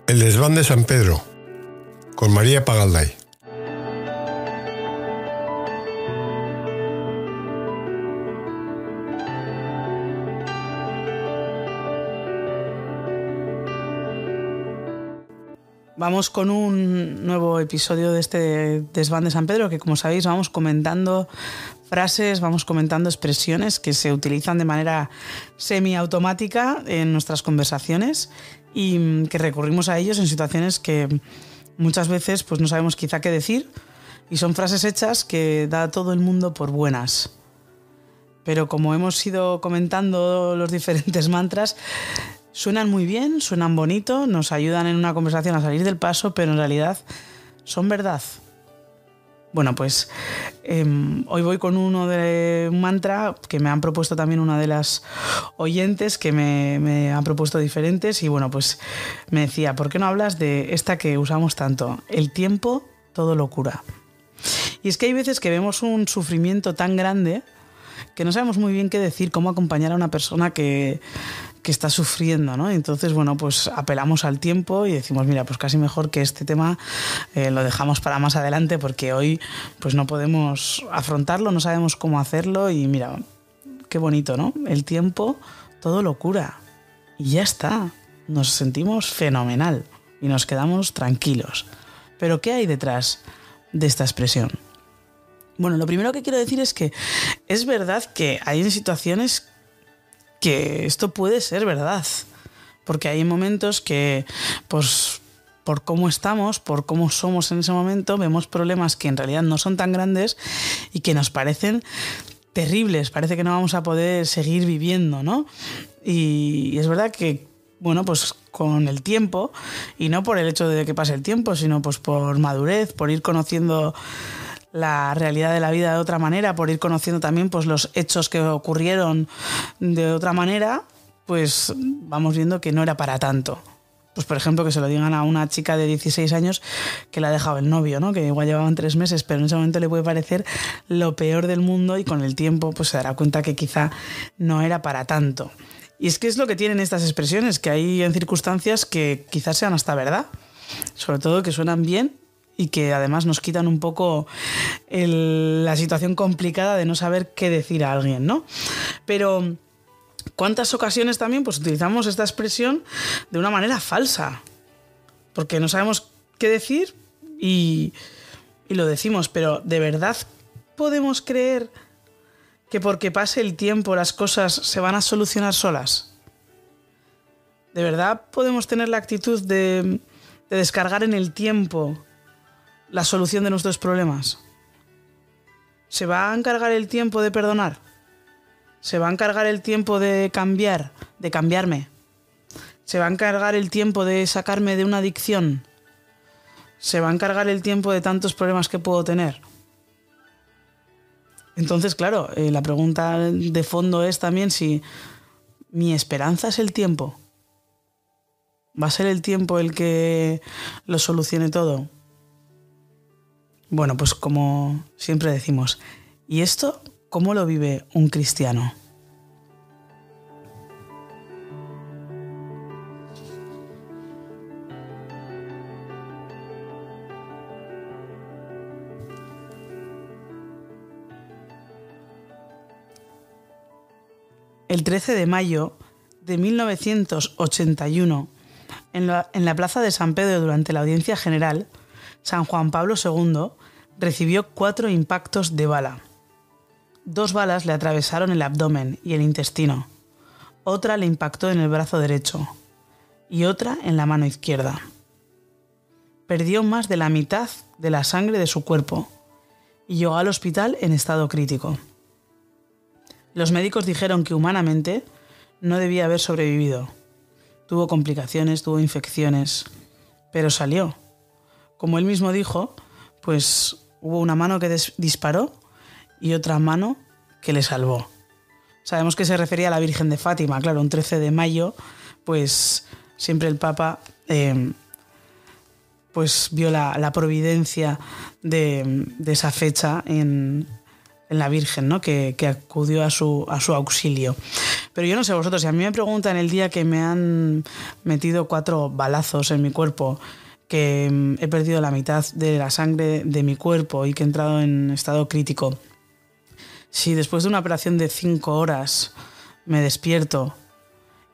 El desván de San Pedro, con María Pagalday. Vamos con un nuevo episodio de este desván de San Pedro, que como sabéis vamos comentando frases, vamos comentando expresiones que se utilizan de manera semiautomática en nuestras conversaciones y que recurrimos a ellos en situaciones que muchas veces pues no sabemos quizá qué decir, y son frases hechas que da todo el mundo por buenas. Pero como hemos ido comentando los diferentes mantras, suenan muy bien, suenan bonito, nos ayudan en una conversación a salir del paso, pero en realidad son verdad. Bueno, pues hoy voy con uno de un mantra que me han propuesto también una de las oyentes, que me han propuesto diferentes, y bueno, pues me decía, ¿por qué no hablas de esta que usamos tanto? El tiempo todo lo cura. Y es que hay veces que vemos un sufrimiento tan grande que no sabemos muy bien qué decir, cómo acompañar a una persona que está sufriendo, ¿no? Entonces, bueno, pues apelamos al tiempo y decimos, mira, pues casi mejor que este tema lo dejamos para más adelante, porque hoy pues no podemos afrontarlo, no sabemos cómo hacerlo, y mira, qué bonito, ¿no? El tiempo todo lo cura y ya está, nos sentimos fenomenal y nos quedamos tranquilos. Pero ¿qué hay detrás de esta expresión? Bueno, lo primero que quiero decir es que es verdad que hay en situaciones que esto puede ser verdad, porque hay momentos que, pues, por cómo estamos, por cómo somos en ese momento, vemos problemas que en realidad no son tan grandes y que nos parecen terribles, parece que no vamos a poder seguir viviendo, ¿no? Y es verdad que, bueno, pues con el tiempo, y no por el hecho de que pase el tiempo, sino pues por madurez, por ir conociendo la realidad de la vida de otra manera, por ir conociendo también pues los hechos que ocurrieron de otra manera, pues vamos viendo que no era para tanto. Pues por ejemplo, que se lo digan a una chica de 16 años que le ha dejado el novio, ¿no? Que igual llevaban 3 meses, pero en ese momento le puede parecer lo peor del mundo, y con el tiempo pues se dará cuenta que quizá no era para tanto. Y es que es lo que tienen estas expresiones, que hay en circunstancias que quizás sean hasta verdad, sobre todo que suenan bien y que además nos quitan un poco la situación complicada de no saber qué decir a alguien, ¿no? Pero ¿cuántas ocasiones también pues utilizamos esta expresión de una manera falsa? Porque no sabemos qué decir y lo decimos, pero ¿de verdad podemos creer que porque pase el tiempo las cosas se van a solucionar solas? ¿De verdad podemos tener la actitud de descargar en el tiempo la solución de nuestros problemas? ¿Se va a encargar el tiempo de perdonar? ¿Se va a encargar el tiempo de cambiar, de cambiarme? ¿Se va a encargar el tiempo de sacarme de una adicción? ¿Se va a encargar el tiempo de tantos problemas que puedo tener? Entonces, claro, la pregunta de fondo es también si mi esperanza es el tiempo. ¿Va a ser el tiempo el que lo solucione todo? Bueno, pues como siempre decimos, ¿y esto cómo lo vive un cristiano? El 13 de mayo de 1981, en la plaza de San Pedro, durante la audiencia general, San Juan Pablo II recibió 4 impactos de bala. 2 balas le atravesaron el abdomen y el intestino, otra le impactó en el brazo derecho y otra en la mano izquierda. Perdió más de la mitad de la sangre de su cuerpo y llegó al hospital en estado crítico. Los médicos dijeron que humanamente no debía haber sobrevivido. Tuvo complicaciones, tuvo infecciones, pero salió. Como él mismo dijo, pues hubo una mano que disparó y otra mano que le salvó. Sabemos que se refería a la Virgen de Fátima, claro, un 13 de mayo, pues siempre el Papa pues vio la providencia de esa fecha en en la Virgen, ¿no? Que acudió a su auxilio. Pero yo no sé vosotros, si a mí me preguntan el día que me han metido 4 balazos en mi cuerpo, que he perdido la mitad de la sangre de mi cuerpo y que he entrado en estado crítico, si después de una operación de 5 horas me despierto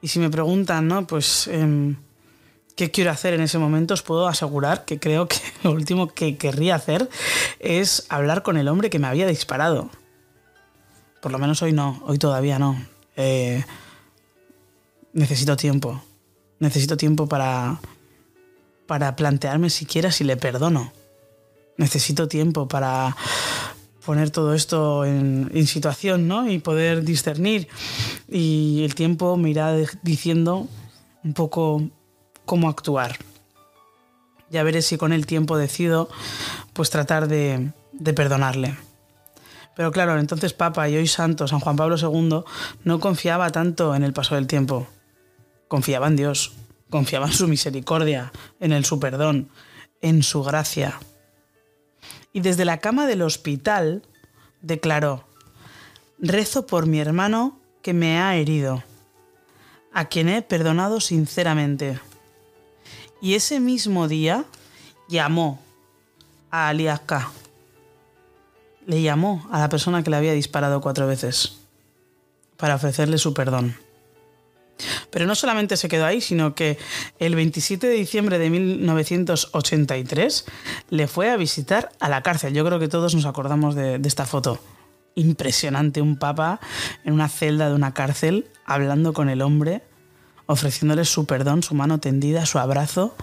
y si me preguntan, ¿no? Pues qué quiero hacer en ese momento, os puedo asegurar que creo que lo último que querría hacer es hablar con el hombre que me había disparado. Por lo menos hoy no, hoy todavía no. Necesito tiempo. Necesito tiempo para plantearme siquiera si le perdono. Necesito tiempo para poner todo esto en situación, ¿no? Y poder discernir. Y el tiempo me irá diciendo un poco cómo actuar. Ya veré si con el tiempo decido pues tratar de perdonarle. Pero claro, entonces Papa y hoy Santo, San Juan Pablo II, no confiaba tanto en el paso del tiempo. Confiaba en Dios, confiaba en su misericordia, en su perdón, en su gracia. Y desde la cama del hospital declaró: rezo por mi hermano que me ha herido, a quien he perdonado sinceramente. Y ese mismo día llamó a Ali Akka. Le llamó a la persona que le había disparado 4 veces para ofrecerle su perdón. Pero no solamente se quedó ahí, sino que el 27 de diciembre de 1983 le fue a visitar a la cárcel. Yo creo que todos nos acordamos de esta foto. Impresionante, un papa en una celda de una cárcel hablando con el hombre, ofreciéndole su perdón, su mano tendida, su abrazo.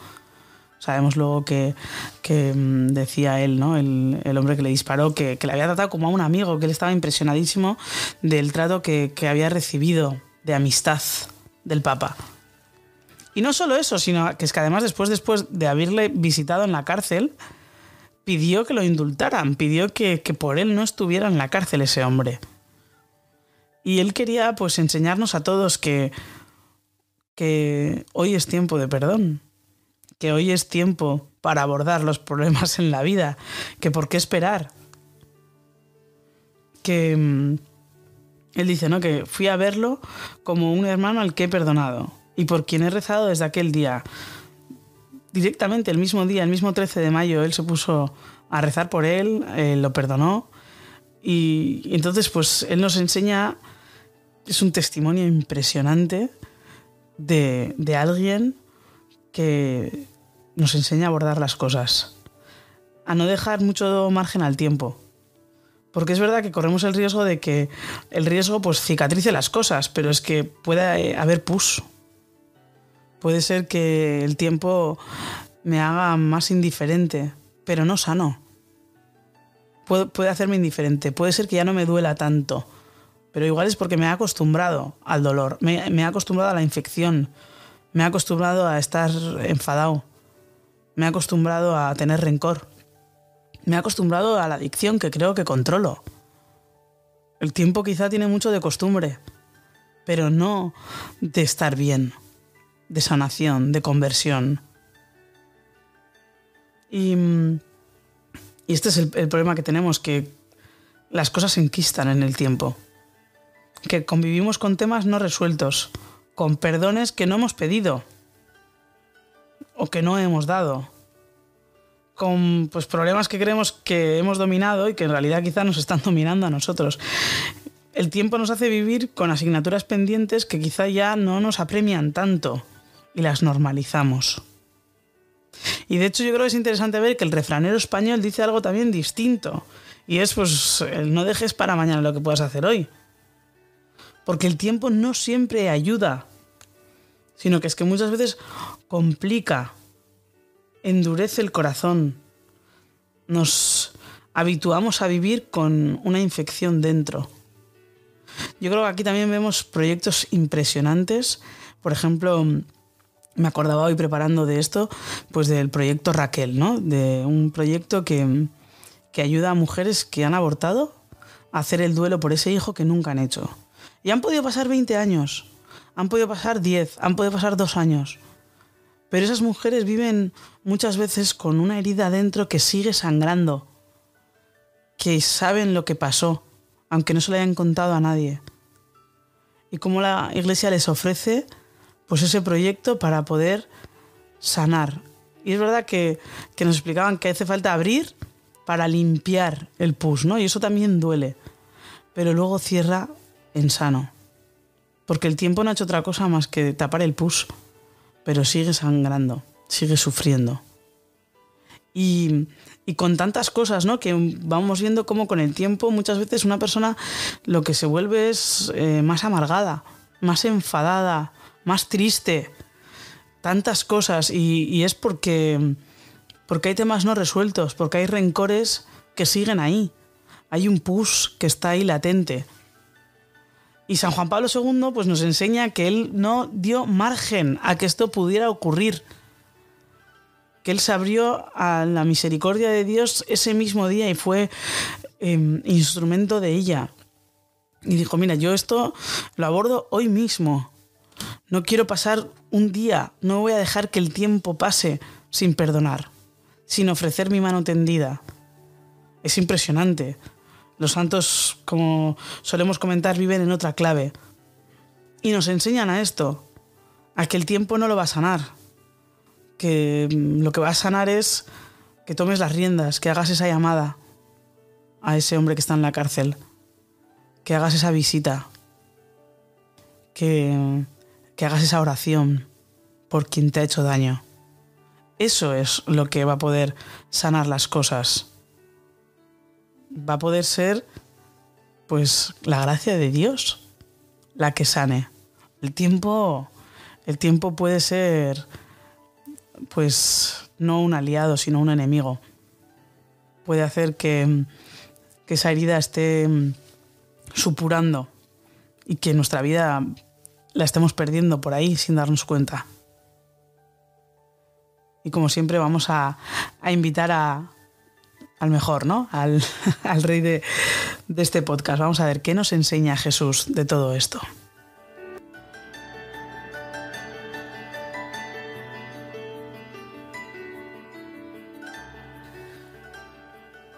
Sabemos luego que decía él, ¿no? El hombre que le disparó, que le había tratado como a un amigo, que él estaba impresionadísimo del trato que había recibido de amistad del Papa. Y no solo eso, sino que es que además después de haberle visitado en la cárcel, pidió que lo indultaran, pidió que por él no estuviera en la cárcel ese hombre. Y él quería pues enseñarnos a todos que hoy es tiempo de perdón, que hoy es tiempo para abordar los problemas en la vida, que por qué esperar. Que él dice, ¿no? Que fui a verlo como un hermano al que he perdonado y por quien he rezado desde aquel día. Directamente el mismo día, el mismo 13 de mayo, él se puso a rezar por él, lo perdonó y entonces pues él nos enseña, es un testimonio impresionante de alguien que nos enseña a abordar las cosas, a no dejar mucho margen al tiempo. Porque es verdad que corremos el riesgo de que el riesgo pues cicatrice las cosas, pero es que puede haber pus. Puede ser que el tiempo me haga más indiferente, pero no sano. Puede hacerme indiferente, puede ser que ya no me duela tanto, pero igual es porque me he acostumbrado al dolor, me he acostumbrado a la infección, me he acostumbrado a estar enfadado, me he acostumbrado a tener rencor. Me he acostumbrado a la adicción que creo que controlo. El tiempo quizá tiene mucho de costumbre, pero no de estar bien, de sanación, de conversión. Y este es el problema que tenemos, que las cosas se enquistan en el tiempo. Que convivimos con temas no resueltos, con perdones que no hemos pedido o que no hemos dado, con pues problemas que creemos que hemos dominado y que en realidad quizá nos están dominando a nosotros. El tiempo nos hace vivir con asignaturas pendientes que quizá ya no nos apremian tanto y las normalizamos. Y de hecho yo creo que es interesante ver que el refranero español dice algo también distinto, y es pues el no dejes para mañana lo que puedas hacer hoy. Porque el tiempo no siempre ayuda, sino que es que muchas veces complica, endurece el corazón. Nos habituamos a vivir con una infección dentro. Yo creo que aquí también vemos proyectos impresionantes. Por ejemplo, me acordaba hoy preparando de esto, pues del proyecto Raquel, ¿no? De un proyecto que ayuda a mujeres que han abortado a hacer el duelo por ese hijo que nunca han hecho. Y han podido pasar 20 años, han podido pasar 10, han podido pasar 2 años. Pero esas mujeres viven muchas veces con una herida dentro que sigue sangrando, que saben lo que pasó, aunque no se lo hayan contado a nadie. Y cómo la Iglesia les ofrece pues ese proyecto para poder sanar. Y es verdad que nos explicaban que hace falta abrir para limpiar el pus, ¿no? Y eso también duele. Pero luego cierra en sano. Porque el tiempo no ha hecho otra cosa más que tapar el pus. Pero sigue sangrando, sigue sufriendo. Y con tantas cosas, ¿no? Que vamos viendo cómo con el tiempo muchas veces una persona lo que se vuelve es más amargada, más enfadada, más triste. Tantas cosas. Y es porque hay temas no resueltos, porque hay rencores que siguen ahí. Hay un pus que está ahí latente. Y San Juan Pablo II pues, nos enseña que él no dio margen a que esto pudiera ocurrir. Que él se abrió a la misericordia de Dios ese mismo día y fue instrumento de ella. Y dijo, mira, yo esto lo abordo hoy mismo. No quiero pasar un día, no voy a dejar que el tiempo pase sin perdonar, sin ofrecer mi mano tendida. Es impresionante. Los santos, como solemos comentar, viven en otra clave. Y nos enseñan a esto, a que el tiempo no lo va a sanar. Que lo que va a sanar es que tomes las riendas, que hagas esa llamada a ese hombre que está en la cárcel, que hagas esa visita, que hagas esa oración por quien te ha hecho daño. Eso es lo que va a poder sanar las cosas. Va a poder ser, pues, la gracia de Dios la que sane. El tiempo puede ser, pues, no un aliado, sino un enemigo. Puede hacer que esa herida esté supurando y que nuestra vida la estemos perdiendo por ahí sin darnos cuenta. Y como siempre vamos a invitar al mejor, ¿no? Al rey de este podcast. Vamos a ver qué nos enseña Jesús de todo esto.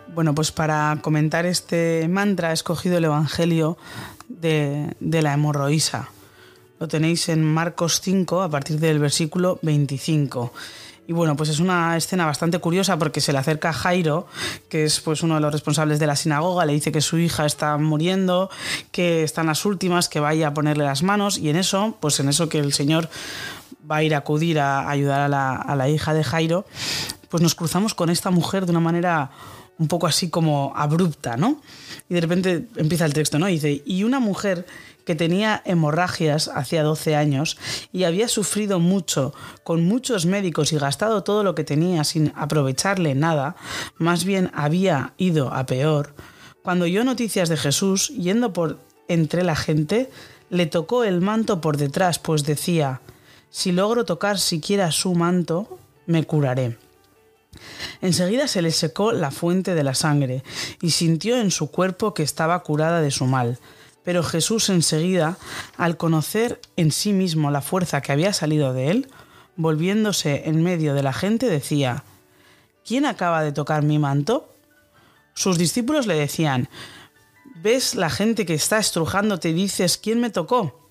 Bueno, pues para comentar este mantra he escogido el Evangelio de la hemorroísa. Lo tenéis en Marcos 5 a partir del versículo 25. Y bueno, pues es una escena bastante curiosa porque se le acerca a Jairo, que es pues uno de los responsables de la sinagoga, le dice que su hija está muriendo, que está en las últimas, que vaya a ponerle las manos, y en eso que el Señor va a ir a acudir a ayudar a la hija de Jairo, pues nos cruzamos con esta mujer de una manera un poco así como abrupta, ¿no? Y de repente empieza el texto, ¿no? Y dice, y una mujer que tenía hemorragias hacía 12 años y había sufrido mucho con muchos médicos y gastado todo lo que tenía sin aprovecharle nada, más bien había ido a peor, cuando oyó noticias de Jesús, yendo por entre la gente, le tocó el manto por detrás, pues decía, si logro tocar siquiera su manto, me curaré. Enseguida se le secó la fuente de la sangre y sintió en su cuerpo que estaba curada de su mal. Pero Jesús enseguida, al conocer en sí mismo la fuerza que había salido de él, volviéndose en medio de la gente, decía, ¿quién acaba de tocar mi manto? Sus discípulos le decían, ¿ves la gente que está estrujándote y dices, ¿quién me tocó?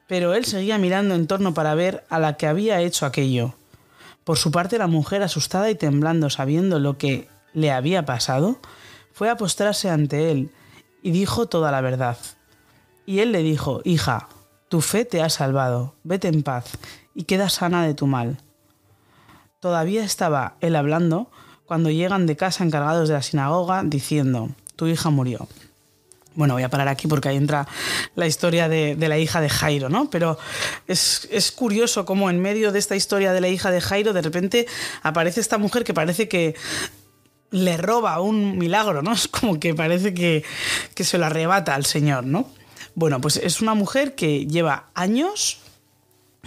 Pero él seguía mirando en torno para ver a la que había hecho aquello. Por su parte, la mujer, asustada y temblando, sabiendo lo que le había pasado, fue a postrarse ante él y dijo toda la verdad. Y él le dijo, hija, tu fe te ha salvado, vete en paz y queda sana de tu mal. Todavía estaba él hablando cuando llegan de casa encargados de la sinagoga diciendo, tu hija murió. Bueno, voy a parar aquí porque ahí entra la historia de la hija de Jairo, ¿no? Pero es curioso cómo en medio de esta historia de la hija de Jairo de repente aparece esta mujer que parece que le roba un milagro, ¿no? Es como que parece que se lo arrebata al Señor, ¿no? Bueno, pues es una mujer que lleva años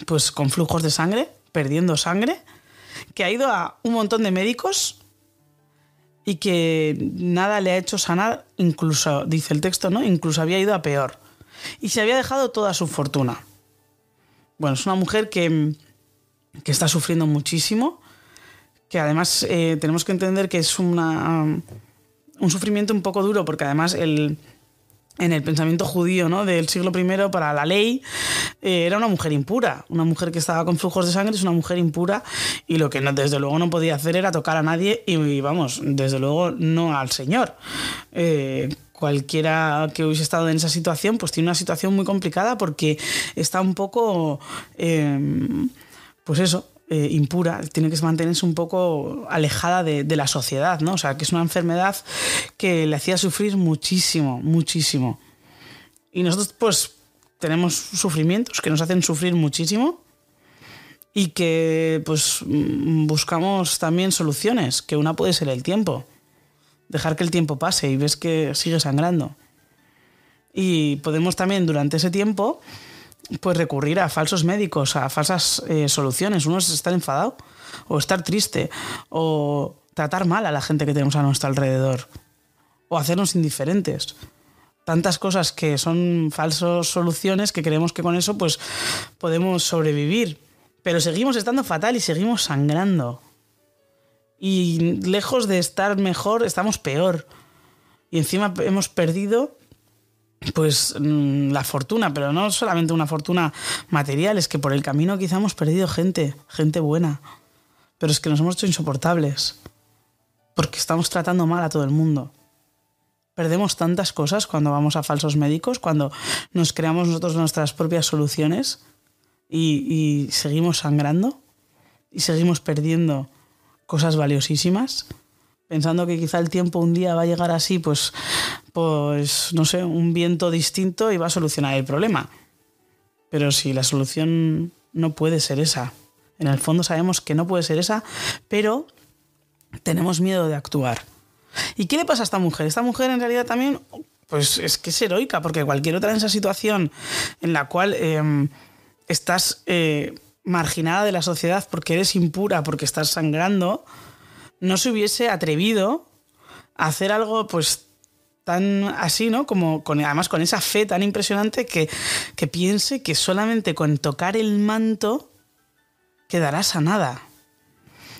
pues con flujos de sangre, perdiendo sangre, que ha ido a un montón de médicos y que nada le ha hecho sanar, incluso, dice el texto, ¿no? Incluso había ido a peor. Y se había dejado toda su fortuna. Bueno, es una mujer que está sufriendo muchísimo, que además tenemos que entender que es un sufrimiento un poco duro, porque además el en el pensamiento judío, ¿no?, del siglo I, para la ley, era una mujer impura. Una mujer que estaba con flujos de sangre es una mujer impura, y lo que no, desde luego no podía hacer era tocar a nadie, y vamos, desde luego no al Señor. Cualquiera que hubiese estado en esa situación, pues tiene una situación muy complicada, porque está un poco, pues eso, impura, tiene que mantenerse un poco alejada de la sociedad, ¿no? O sea, que es una enfermedad que le hacía sufrir muchísimo, muchísimo. Y nosotros, pues, tenemos sufrimientos que nos hacen sufrir muchísimo, y que, pues, buscamos también soluciones, que una puede ser el tiempo. Dejar que el tiempo pase y ves que sigue sangrando. Y podemos también, durante ese tiempo, pues recurrir a falsos médicos, a falsas soluciones. Uno es estar enfadado, o estar triste, o tratar mal a la gente que tenemos a nuestro alrededor, o hacernos indiferentes. Tantas cosas que son falsas soluciones, que creemos que con eso pues podemos sobrevivir, pero seguimos estando fatal y seguimos sangrando. Y lejos de estar mejor, estamos peor. Y encima hemos perdido, pues, la fortuna, pero no solamente una fortuna material, es que por el camino quizá hemos perdido gente buena, pero es que nos hemos hecho insoportables, porque estamos tratando mal a todo el mundo. Perdemos tantas cosas cuando vamos a falsos médicos, cuando nos creamos nosotros nuestras propias soluciones, y seguimos sangrando, y seguimos perdiendo cosas valiosísimas, pensando que quizá el tiempo un día va a llegar así, pues no sé, un viento distinto, y va a solucionar el problema. Pero si la solución no puede ser esa, en el fondo sabemos que no puede ser esa, pero tenemos miedo de actuar. ¿Y qué le pasa a esta mujer? Esta mujer en realidad también, pues es que es heroica, porque cualquier otra en esa situación en la cual estás marginada de la sociedad porque eres impura, porque estás sangrando, no se hubiese atrevido a hacer algo pues tan así, ¿no? Como además con esa fe tan impresionante que piense que solamente con tocar el manto quedará sanada.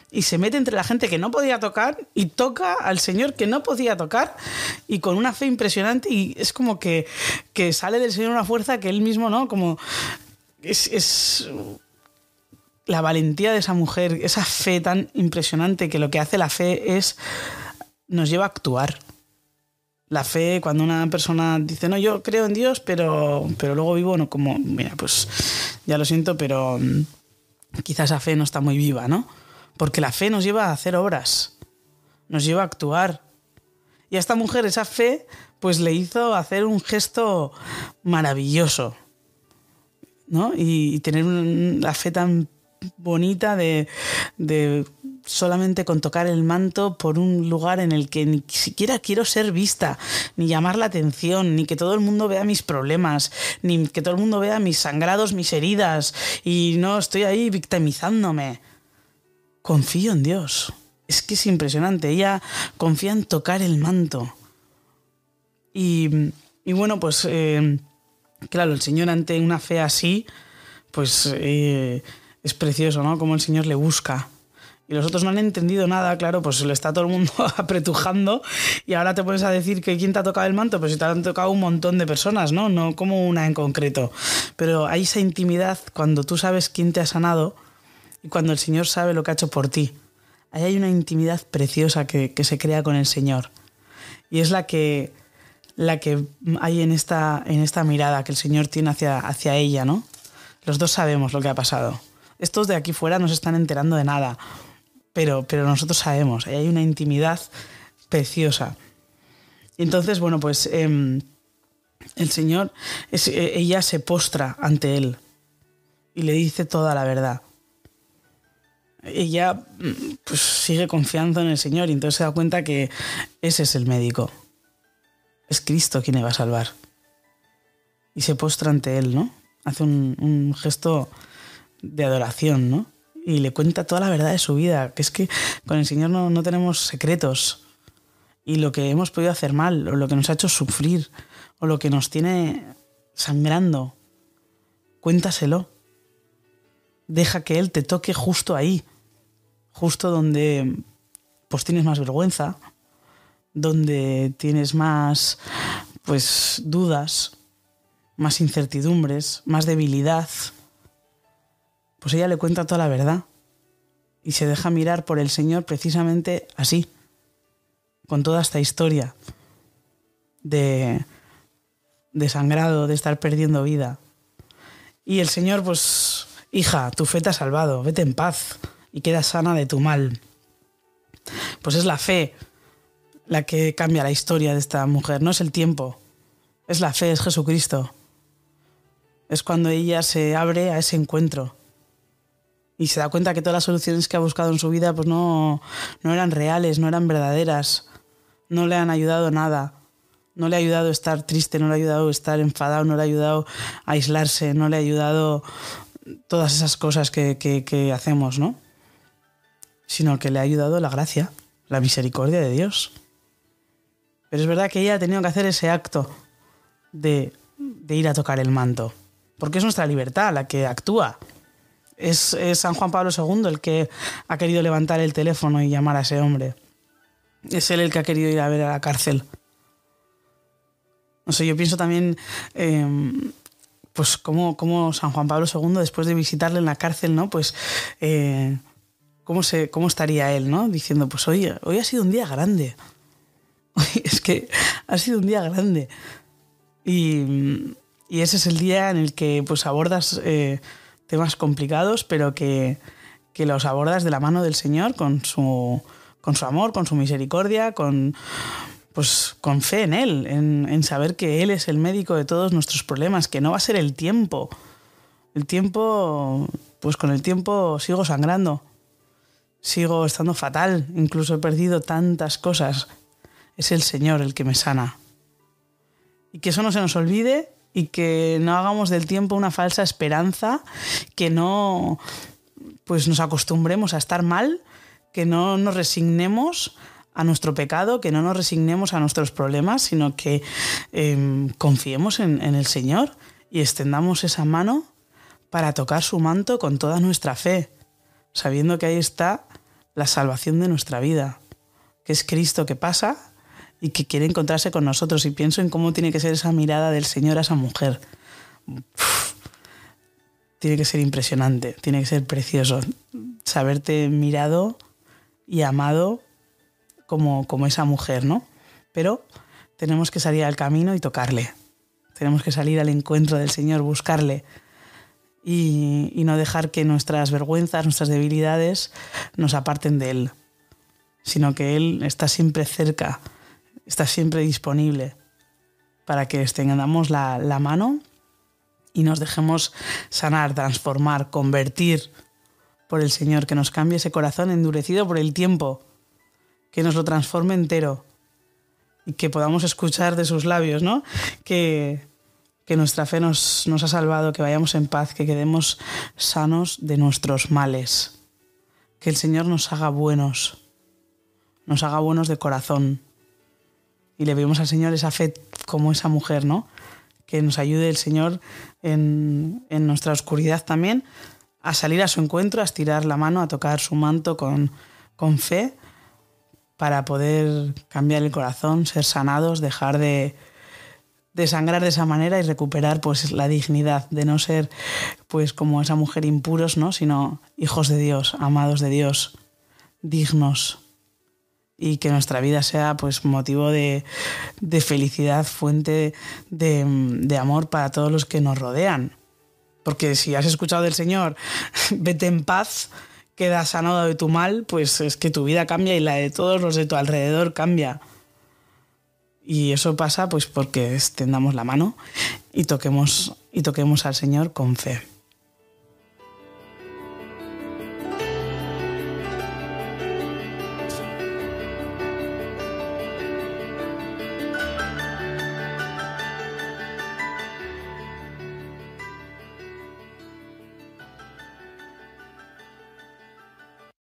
Y se mete entre la gente que no podía tocar y toca al Señor que no podía tocar, y con una fe impresionante, y es como que sale del Señor una fuerza que él mismo, ¿no? Como es la valentía de esa mujer, esa fe tan impresionante, que lo que hace la fe es nos lleva a actuar. La fe, cuando una persona dice, no, yo creo en Dios, pero luego vivo, no, como, mira, pues ya lo siento, pero quizás esa fe no está muy viva, ¿no? Porque la fe nos lleva a hacer obras, nos lleva a actuar. Y a esta mujer esa fe pues le hizo hacer un gesto maravilloso, ¿no? Y tener la fe tan bonita de solamente con tocar el manto por un lugar en el que ni siquiera quiero ser vista, ni llamar la atención, ni que todo el mundo vea mis problemas, ni que todo el mundo vea mis sangrados, mis heridas, y no estoy ahí victimizándome. Confío en Dios. Es que es impresionante. Ella confía en tocar el manto. Y bueno, pues claro, el Señor, ante una fe así, pues es precioso, ¿no? Como el Señor le busca. Y los otros no han entendido nada, claro, pues le está todo el mundo apretujando, y ahora te pones a decir que quién te ha tocado el manto, pues si te han tocado un montón de personas, ¿no? No como una en concreto. Pero hay esa intimidad cuando tú sabes quién te ha sanado y cuando el Señor sabe lo que ha hecho por ti. Ahí hay una intimidad preciosa que se crea con el Señor. Y es la que hay en esta mirada que el Señor tiene hacia ella, ¿no? Los dos sabemos lo que ha pasado. Estos de aquí fuera no se están enterando de nada, pero nosotros sabemos. Ahí hay una intimidad preciosa. Y entonces, bueno, pues el Señor, ella se postra ante Él y le dice toda la verdad. Ella pues sigue confiando en el Señor, y entonces se da cuenta que ese es el médico. Es Cristo quien le va a salvar. Y se postra ante Él, ¿no? Hace un gesto de adoración, ¿no? Y le cuenta toda la verdad de su vida, que es que con el Señor no tenemos secretos. Y lo que hemos podido hacer mal, o lo que nos ha hecho sufrir, o lo que nos tiene sangrando, cuéntaselo. Deja que Él te toque justo ahí, justo donde pues tienes más vergüenza, donde tienes más pues dudas, más incertidumbres, más debilidad, pues ella le cuenta toda la verdad y se deja mirar por el Señor precisamente así, con toda esta historia de sangrado, de estar perdiendo vida. Y el Señor, pues, hija, tu fe te ha salvado, vete en paz y queda sana de tu mal. Pues es la fe la que cambia la historia de esta mujer, no es el tiempo, es la fe, es Jesucristo. Es cuando ella se abre a ese encuentro y se da cuenta que todas las soluciones que ha buscado en su vida pues no eran reales, no eran verdaderas, no le han ayudado nada. No le ha ayudado a estar triste, no le ha ayudado a estar enfadado, no le ha ayudado a aislarse, no le ha ayudado todas esas cosas que hacemos, ¿no? Sino que le ha ayudado la gracia, la misericordia de Dios. Pero es verdad que ella ha tenido que hacer ese acto de ir a tocar el manto, porque es nuestra libertad la que actúa. Es San Juan Pablo II el que ha querido levantar el teléfono y llamar a ese hombre. Es él el que ha querido ir a ver a la cárcel. No sé, yo pienso también pues cómo San Juan Pablo II, después de visitarle en la cárcel, ¿no? Pues cómo estaría él, ¿no? Diciendo, pues hoy ha sido un día grande. Es que ha sido un día grande. Y ese es el día en el que pues abordas temas complicados, pero que los abordas de la mano del Señor con su amor, con su misericordia, con fe en Él, en saber que Él es el médico de todos nuestros problemas, que no va a ser el tiempo. El tiempo, pues con el tiempo sigo sangrando, sigo estando fatal, incluso he perdido tantas cosas. Es el Señor el que me sana. Y que eso no se nos olvide y que no hagamos del tiempo una falsa esperanza, que no pues nos acostumbremos a estar mal, que no nos resignemos a nuestro pecado, que no nos resignemos a nuestros problemas, sino que confiemos en el Señor y extendamos esa mano para tocar su manto con toda nuestra fe, sabiendo que ahí está la salvación de nuestra vida, que es Cristo que pasa y que quiere encontrarse con nosotros. Y pienso en cómo tiene que ser esa mirada del Señor a esa mujer. Tiene que ser impresionante, tiene que ser precioso saberte mirado y amado como esa mujer, ¿no? Pero tenemos que salir al camino y tocarle. Tenemos que salir al encuentro del Señor, buscarle y no dejar que nuestras vergüenzas, nuestras debilidades nos aparten de Él, sino que Él está siempre cerca, está siempre disponible para que extendamos la mano y nos dejemos sanar, transformar, convertir por el Señor, que nos cambie ese corazón endurecido por el tiempo, que nos lo transforme entero y que podamos escuchar de sus labios, ¿no? Que nuestra fe nos ha salvado, que vayamos en paz, que quedemos sanos de nuestros males. Que el Señor nos haga buenos de corazón. Y le pedimos al Señor esa fe como esa mujer, ¿no? Que nos ayude el Señor en nuestra oscuridad también a salir a su encuentro, a estirar la mano, a tocar su manto con fe, para poder cambiar el corazón, ser sanados, dejar de sangrar de esa manera y recuperar pues la dignidad de no ser pues como esa mujer impuros, ¿no? Sino hijos de Dios, amados de Dios, dignos, y que nuestra vida sea pues motivo de felicidad, fuente de amor para todos los que nos rodean. Porque si has escuchado del Señor, vete en paz, queda sanado de tu mal, pues es que tu vida cambia y la de todos los de tu alrededor cambia. Y eso pasa pues porque extendamos la mano y toquemos al Señor con fe.